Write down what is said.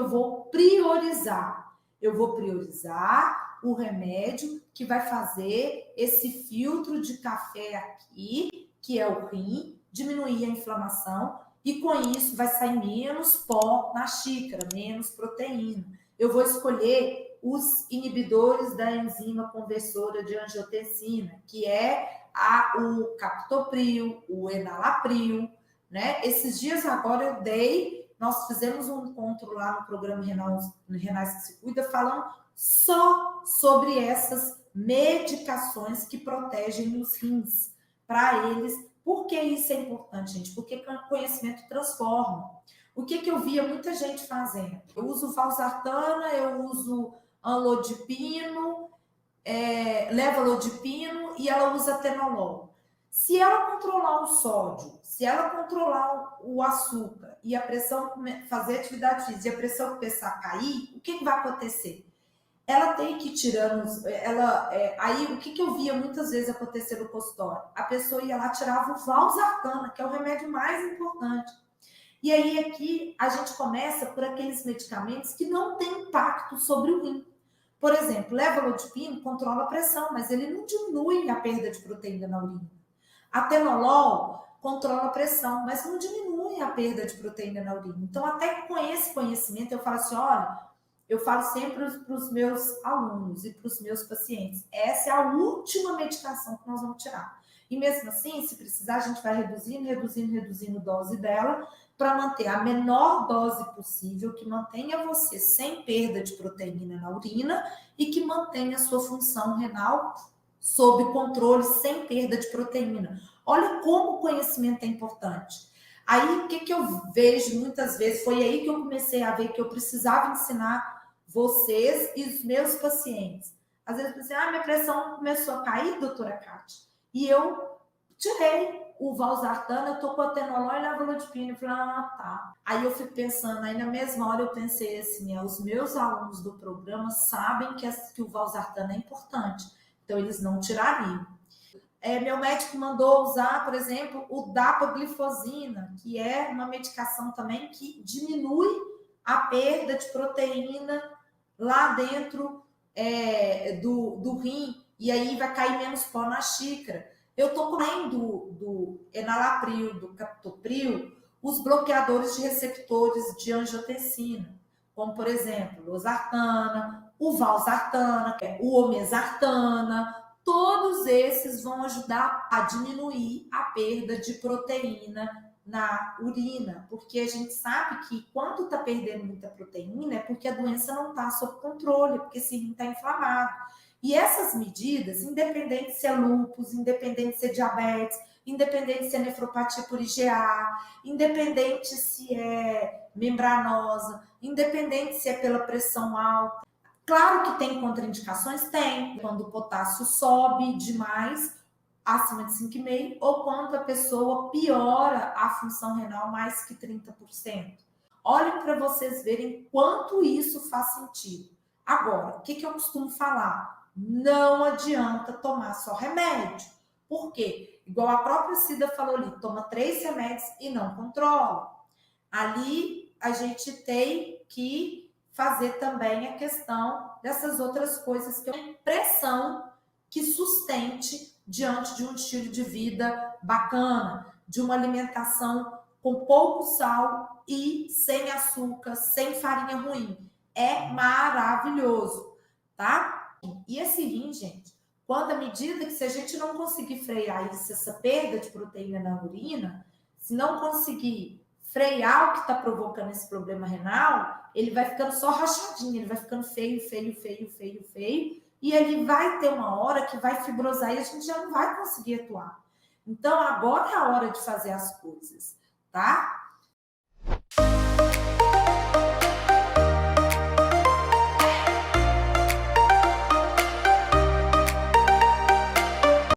eu vou priorizar? Eu vou priorizar o remédio que vai fazer esse filtro de café aqui, que é o rim, diminuir a inflamação, e com isso vai sair menos pó na xícara, menos proteína. Eu vou escolher os inibidores da enzima conversora de angiotensina, que é o captopril, o enalapril, né? Esses dias agora nós fizemos um encontro lá no programa Renais que se Cuida, falando só sobre essas medicações que protegem os rins para eles. Por que isso é importante, gente? Porque conhecimento transforma. O que eu via muita gente fazendo? Eu uso valsartana, eu uso amlodipino, levolodipino e ela usa atenolol. Se ela controlar o sódio, se ela controlar o açúcar e a pressão, fazer atividade física e a pressão começar a cair, o que vai acontecer? Ela tem que ir tirando, aí o que eu via muitas vezes acontecer no consultório? A pessoa ia lá, tirava o valsartana, que é o remédio mais importante. E aí aqui a gente começa por aqueles medicamentos que não têm impacto sobre o rim. Por exemplo, levolodipino controla a pressão, mas ele não diminui a perda de proteína na urina. Atenolol controla a pressão, mas não diminui a perda de proteína na urina. Então, até com esse conhecimento, eu falo assim, olha, eu falo sempre para os meus alunos e para os meus pacientes, essa é a última medicação que nós vamos tirar. E mesmo assim, se precisar, a gente vai reduzindo a dose dela para manter a menor dose possível, que mantenha você sem perda de proteína na urina e que mantenha a sua função renal sob controle, sem perda de proteína. Olha como o conhecimento é importante. Aí, o que eu vejo muitas vezes, foi aí que eu comecei a ver que eu precisava ensinar vocês e os meus pacientes. Às vezes, eu pensei, minha pressão começou a cair, doutora Kátia, e eu tirei o valsartana, eu tô com atenolol e levolodipina. Eu falei, tá. Aí eu fico pensando, aí na mesma hora eu pensei assim, os meus alunos do programa sabem que o valsartana é importante, então eles não tirariam. Meu médico mandou usar, por exemplo, o dapaglifosina, que é uma medicação também que diminui a perda de proteína lá dentro do rim, e aí vai cair menos pó na xícara. Eu estou comendo do enalapril, do captopril, os bloqueadores de receptores de angiotensina, como, por exemplo, losartana, o valsartana, o omesartana. Todos esses vão ajudar a diminuir a perda de proteína na urina, porque a gente sabe que quando está perdendo muita proteína é porque a doença não está sob controle, porque esse rim está inflamado. E essas medidas, independente se é lúpus, independente se é diabetes, independente se é nefropatia por IgA, independente se é membranosa, independente se é pela pressão alta. Claro que tem contraindicações? Tem. Quando o potássio sobe demais, acima de 5,5, ou quando a pessoa piora a função renal mais que 30%. Olhem para vocês verem quanto isso faz sentido. Agora, o que eu costumo falar? Não adianta tomar só remédio. Por quê? Igual a própria Cida falou ali, toma 3 remédios e não controla. Ali a gente tem que fazer também a questão dessas outras coisas que é uma pressão que sustente diante de um estilo de vida bacana, de uma alimentação com pouco sal e sem açúcar, sem farinha ruim. É maravilhoso, tá? E esse rim, gente, quando à medida que se a gente não conseguir frear isso, essa perda de proteína na urina, se não conseguir frear o que está provocando esse problema renal, ele vai ficando só rachadinho, ele vai ficando feio, e ele vai ter uma hora que vai fibrosar e a gente já não vai conseguir atuar. Então, agora é a hora de fazer as coisas, tá?